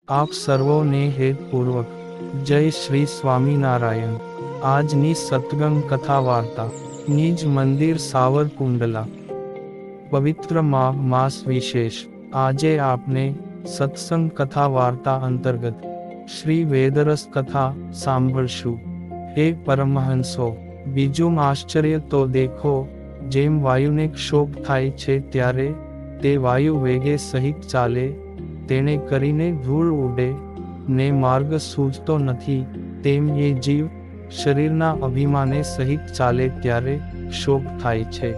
આપ સર્વોને હેતપૂર્વક જય શ્રી સ્વામિનારાયણ। આજની સત્સંગ કથા વાર્તા નિજ મંદિર સાવરકુંડલા। પવિત્ર માસ વિશેષ। આજે આપને સત્સંગ કથા વાર્તા અંતર્ગત શ્રી વેદરસ કથા સાંભળશું। હે પરમહંસો, બીજું આશ્ચર્ય તો દેખો, જેમ વાયુને ક્ષોભ થાય છે ત્યારે તે વાયુ વેગે સહિત ચાલે, તેને કરીને ધૂળ ઉડે ને માર્ગ સૂઝતો નથી, તેમ એ જીવ શરીરના અભિમાને સહિત ચાલે ત્યારે ક્ષોભ થાય છે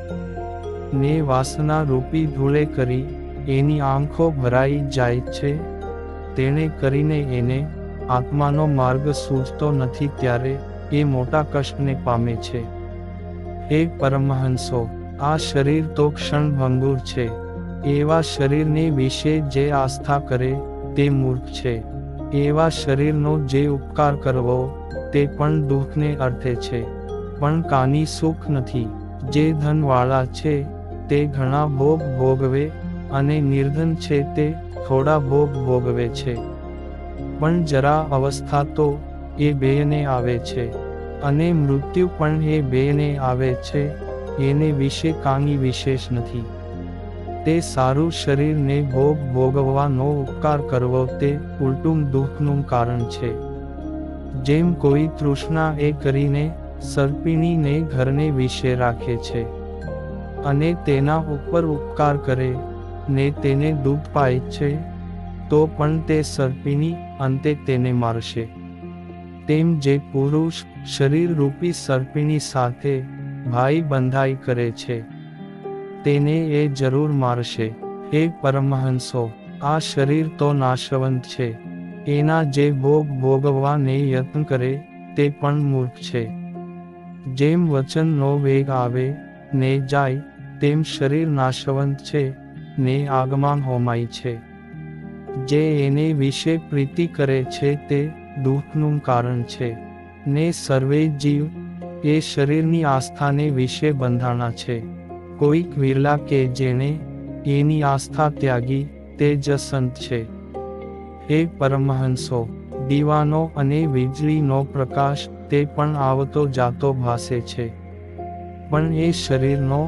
ને વાસના રૂપી ધૂળે કરી એની આંખો ભરાઈ જાય છે, તેને કરીને એને આત્માનો માર્ગ સૂઝતો નથી ત્યારે એ મોટા કષ્ટને પામે છે। હે પરમહંસો, આ શરીર તો ક્ષણભંગુર છે, એવા શરીરને વિશે જે આસ્થા કરે તે મૂર્ખ છે। એવા શરીરનો જે ઉપકાર કરવો તે પણ દુઃખને અર્થે છે, પણ કાની સુખ નથી। જે ધનવાળા છે તે ઘણા ભોગ ભોગવે અને નિર્ધન છે તે થોડા ભોગ ભોગવે છે, પણ જરા અવસ્થા તો એ બેયને આવે છે, અને મૃત્યુ પણ એ બેયને આવે છે, એને વિશે કાંઈ વિશેષ નથી। તે સારું શરીરને ભોગ ભોગવવાનો ઉપકાર કરવો તે ઉલટું દુઃખનું કારણ છે। જેમ કોઈ તૃષ્ણા એ કરીને સર્પિણીને ઘરને વિશે રાખે છે અને તેના ઉપર ઉપકાર કરે ને તેને દૂધ પાય છે, તો પણ તે સર્પિણી અંતે તેને મારશે, તેમ જે પુરુષ શરીર રૂપી સર્પિણી સાથે ભાઈ બંધાઈ કરે છે તેને એ જરૂર મારશે। હે પરમહંસો, આ શરીર તો નાશવંત છે, એના જે ભોગ ભોગવવાને યત્ન કરે તે પણ મૂર્ખ છે। જેમ વચનનો વેગ આવે ને જાય તેમ શરીર નાશવંત છે ને આગમાં હોમાય છે। જે એને વિશે પ્રીતિ કરે છે તે દુઃખનું કારણ છે, ને સર્વે જીવ એ શરીરની આસ્થાને વિશે બંધાણા છે। કોઈક વિરલા કે જેણે એની આસ્થા ત્યાગી તે જ સંત છે। હે પરમહંસો, દીવાનો અને વીજળીનો પ્રકાશ તે પણ આવતો જાતો ભાસે છે, પણ એ શરીરનો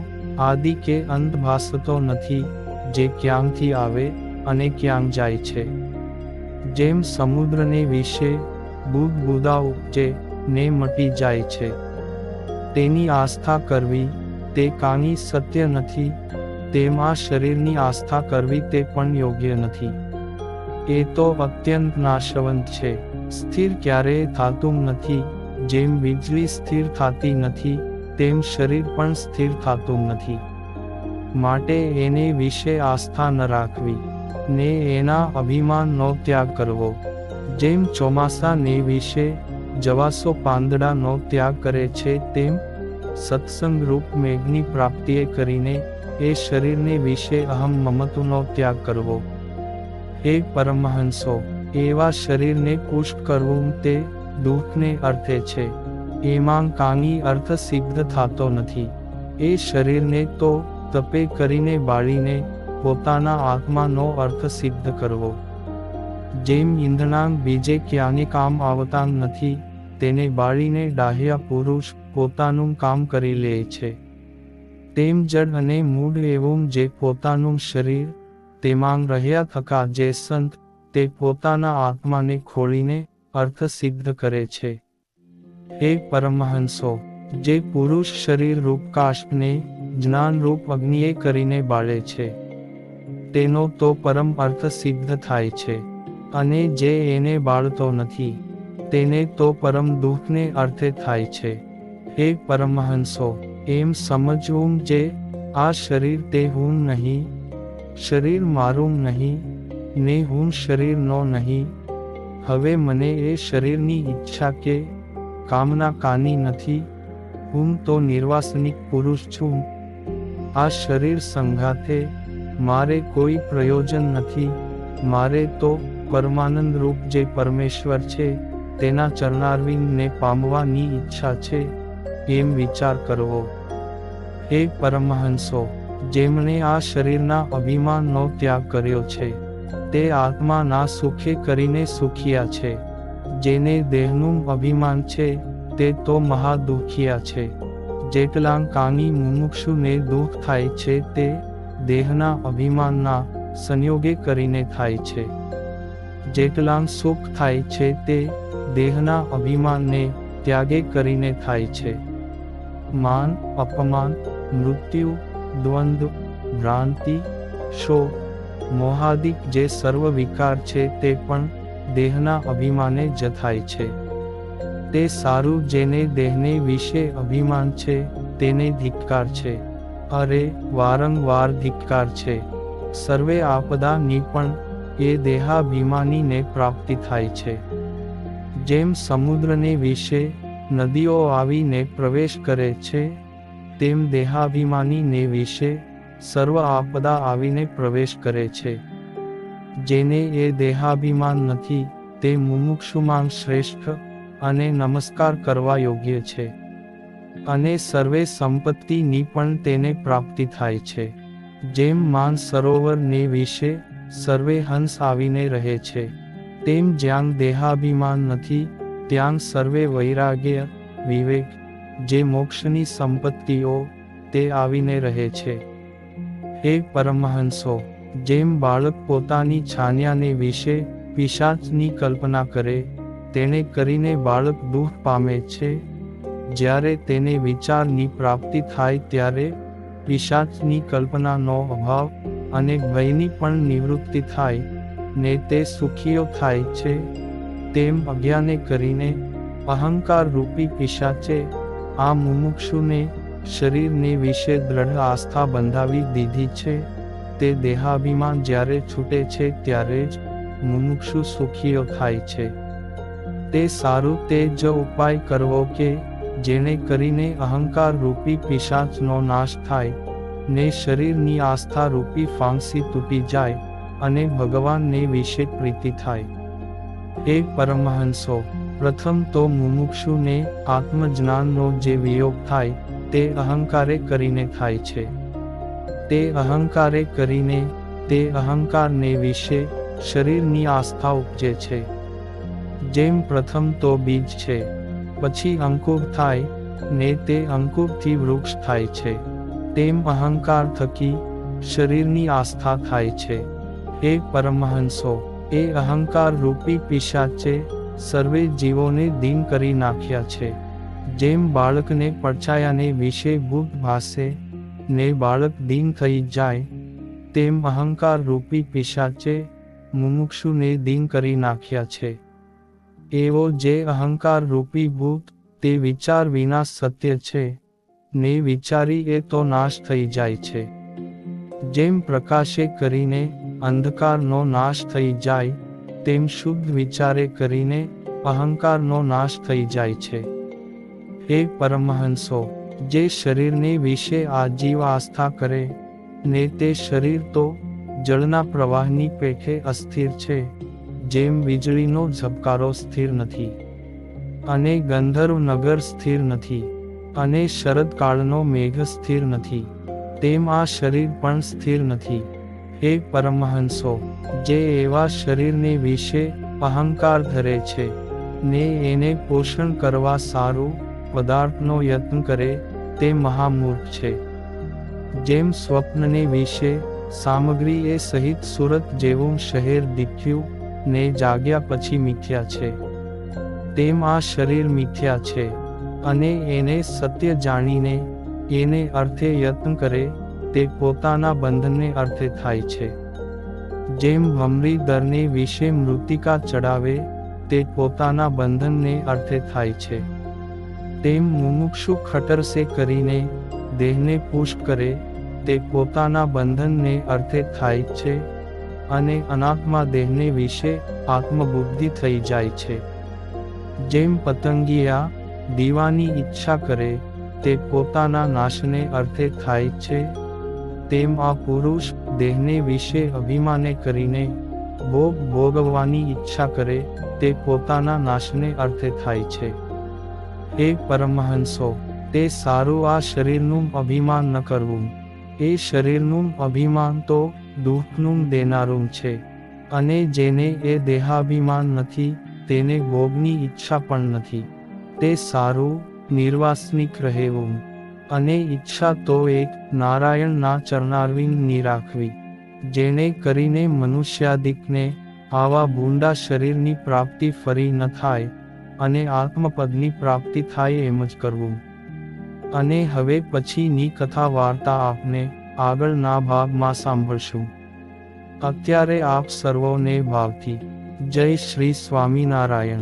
આદિ કે અંત ભાસતો નથી, જે ક્યાંથી આવે અને ક્યાં જાય છે। જેમ સમુદ્રને વિશે બુદબુદા ઉપજે ને મટી જાય છે, તેની આસ્થા કરવી તે કાંઈ સત્ય નથી, તેમ આ શરીરની આસ્થા કરવી તે પણ યોગ્ય નથી। એ તો અત્યંત નાશવંત છે, સ્થિર ક્યારેય થાતું નથી। જેમ વીજળી સ્થિર થાતી નથી તેમ શરીર પણ સ્થિર થાતું નથી, માટે એને વિશે આસ્થા ન રાખવી ને એના અભિમાનનો ત્યાગ કરવો। જેમ ચોમાસાને વિશે જવાસો પાંદડાનો ત્યાગ કરે છે તેમ સત્સંગ રૂપ મેઘની પ્રાપ્તિએ કરીને એ શરીરને વિશે અહમ મમત્વનો ત્યાગ કરવો। હે પરમહંસો, એવા શરીરને પુષ્ટ કરવું તે દુઃખને અર્થે છે, એમાં કાંઈ અર્થ સિદ્ધ થાતો નથી। એ શરીરને તો તપે કરીને બાળીને પોતાના આત્માનો અર્થ સિદ્ધ કરવો। જેમ ઈંધણાં બીજે ક્યાંને કામ આવતા નથી, તેને બાળીને ડાહ્યા પુરુષ પોતાનું કામ કરી લે છે, તેમ જડ અને મૂઢ એવું જે પોતાનું શરીર તેમાં રહ્યા થકા જે સંત તે પોતાના આત્માને ખોલીને અર્થ સિદ્ધ કરે છે। હે પરમહંસો, જે પુરુષ શરીર રૂપ કાષ્ઠને જ્ઞાન રૂપ અગ્નિએ કરીને બાળે છે તેનો તો પરમ અર્થ સિદ્ધ થાય છે, અને જે એને બાળતો નથી તેને તો પરમ દુઃખને અર્થે થાય છે। હે પરમહંસો, એમ સમજવું જે આ શરીર તે હું નહીં, શરીર મારું નહીં ને હું શરીરનો નહીં। હવે મને એ શરીરની ઈચ્છા કે કામના કાની નથી, હું તો નિર્વાસનિક પુરુષ છું। આ શરીર સંઘાતે મારે કોઈ પ્રયોજન નથી, મારે તો પરમાનંદ રૂપ જે પરમેશ્વર છે તેના ચરણારવિંદને પામવાની ઈચ્છા છે, એમ વિચાર કરવો। હે પરમહંસો, જેમણે આ શરીરના અભિમાનનો ત્યાગ કર્યો છે તે આત્માના સુખે કરીને સુખિયા છે. જેને દેહનું અભિમાન છે તે તો મહાદુખિયા છે. જેટલાંકાની મુમુક્ષુને દુઃખ થાય છે તે દેહના અભિમાનના સંયોગે કરીને થાય છે. જેટલાં સુખ થાય છે તે દેહના અભિમાનને ત્યાગે કરીને થાય છે. માન, અપમાન, મૃત્યુ, દ્વંદ્વ, ભ્રાંતિ, શોક, મોહાદિક જે સર્વ વિકાર છે તે પણ દેહના અભિમાને જ થાય છે. તે સારું જેને દેહને વિશે અભિમાન છે તેને ધિક્કાર છે. અરે વારંવાર ધિક્કાર છે. સર્વે આપદાની પણ એ દેહાભિમાનીને પ્રાપ્તિ થાય છે. જેમ સમુદ્રને વિશે નદીઓ આવીને પ્રવેશ કરે છે તેમ દેહાભિમાનીને વિશે સર્વ આપદા આવીને પ્રવેશ કરે છે. જેને એ દેહાભિમાન નથી તે મુમુક્ષુમાં શ્રેષ્ઠ અને નમસ્કાર કરવા યોગ્ય છે. અને સર્વે સંપત્તિની પણ તેને પ્રાપ્તિ થાય છે. જેમ માન સરોવરને વિશે સર્વે હંસ આવીને રહે છે તેમ જ્યાં દેહાભિમાન નથી ત્યાં સર્વે વૈરાગ્ય, વિવેક, જે મોક્ષની સંપત્તિઓ તે આવીને રહે છે. હે પરમહંસો, જેમ બાળક પોતાની છાનિયાને વિશે પિશાચની કલ્પના કરે તેને કરીને બાળક દુઃખ પામે છે, જ્યારે તેને વિચારની પ્રાપ્તિ થાય ત્યારે પિશાચની કલ્પનાનો અભાવ અને ભયની પણ નિવૃત્તિ થાય ને તે સુખીઓ થાય છે, તેમ અજ્ઞાને કરીને અહંકાર રૂપી પિશાચે આ મુમુક્ષુને શરીરને વિશે દ્રઢ આસ્થા બંધાવી દીધી છે. તે દેહાભિમાન જ્યારે છૂટે છે ત્યારે જ મુમુક્ષુ સુખીઓ થાય છે. તે સારું તે જ ઉપાય કરવો કે જેને કરીને અહંકાર રૂપી પિશાચનો નાશ થાય ને શરીરની આસ્થા રૂપી ફાંસી તૂટી જાય અને ભગવાનને વિશે પ્રીતિ થાય. હે પરમહંસો, પ્રથમ તો મુમુક્ષુને આત્મજ્ઞાનનો જે વિયોગ થાય તે અહંકારે કરીને થાય છે. તે અહંકારે કરીને તે અહંકારને વિશે શરીરની આસ્થા ઉપજે છે. જેમ પ્રથમ તો બીજ છે, પછી અંકુર થાય ને તે અંકુરથી વૃક્ષ થાય છે, તેમ અહંકાર થકી શરીરની આસ્થા થાય છે. હે પરમહંસો, એ અહંકાર રૂપી પિશાચે સર્વે જીવોને દીન કરી નાખ્યા છે. જેમ બાળકને પડછાયાને વિશે ભૂત ભાસે ને બાળક દીન થઈ જાય, તેમ અહંકાર રૂપી પિશાચે મુમુક્ષુને દીન કરી નાખ્યા છે. એવો જે અહંકાર રૂપી ભૂત તે વિચાર વિના સત્ય છે ને વિચારી એ તો નાશ થઈ જાય છે. જેમ પ્રકાશે કરીને અંધકારનો નાશ થઈ જાય તેમ શુદ્ધ વિચારે કરીને અહંકારનો નાશ થઈ જાય છે. હે પરમહંસો, જે શરીરને વિશે આજીવ આસ્થા કરે ને તે શરીર તો જળના પ્રવાહની પેઠે અસ્થિર છે, જેમ વીજળીનો ઝબકારો સ્થિર નથી અને ગંધર્વ નગર સ્થિર નથી અને શરદકાળનો મેઘ સ્થિર નથી, તેમ આ શરીર પણ સ્થિર નથી. હે પરમહંસો, જે એવા શરીરને વિશે અહંકાર ધરે છે ને એને પોષણ કરવા સારું પદાર્થનો યત્ન કરે તે મહામૂર્ખ છે. જેમ સ્વપ્નને વિશે સામગ્રી એ સહિત સુરત જેવું શહેર દીખ્યું ને જાગ્યા પછી મિથ્યા છે, તેમ આ શરીર મિથ્યા છે અને એને સત્ય જાણીને એને અર્થે યત્ન કરે તે પોતાના બંધનને અર્થે થાય છે. જેમ ભમરી દરને વિશે મૃતિકા ચડાવે તે પોતાના બંધનને અર્થે થાય છે, તેમ મુમુક્ષુ ખટરસે કરીને દેહને પુષ્ટ કરે તે પોતાના બંધનને અર્થે થાય છે અને અનાત્મા દેહને વિશે આત્મબુદ્ધિ થઈ જાય છે. જેમ પતંગિયા દીવાની ઈચ્છા કરે તે પોતાના નાશને અર્થે થાય છે, તેમ આ પુરુષ દેહને વિશે અભિમાને કરીને ભોગ ભોગવવાની ઈચ્છા કરે તે પોતાના નાશને અર્થે થાય છે. હે પરમહંસો, તે સારું આ શરીરનું અભિમાન ન કરવું. એ શરીરનું અભિમાન તો દુઃખનું દેનારું છે. અને જેને એ દેહાભિમાન નથી તેને ભોગની ઈચ્છા પણ નથી. તે સારું નિર્વાસનિક રહેવું. અને ઈચ્છા તો એક નારાયણના ચરણારવિંદની રાખવી. જેને કરીને મનુષ્યાદિકને આવા ભૂંડા શરીરની પ્રાપ્તિ ફરી ન થાય અને આત્મપદની પ્રાપ્તિ થાય એમ જ કરવું. અને હવે પછીની કથા વાર્તા આપને આગળના ભાગમાં સાંભળશું. અત્યારે આપ સર્વોને ભાવથી જય શ્રી સ્વામિનારાયણ.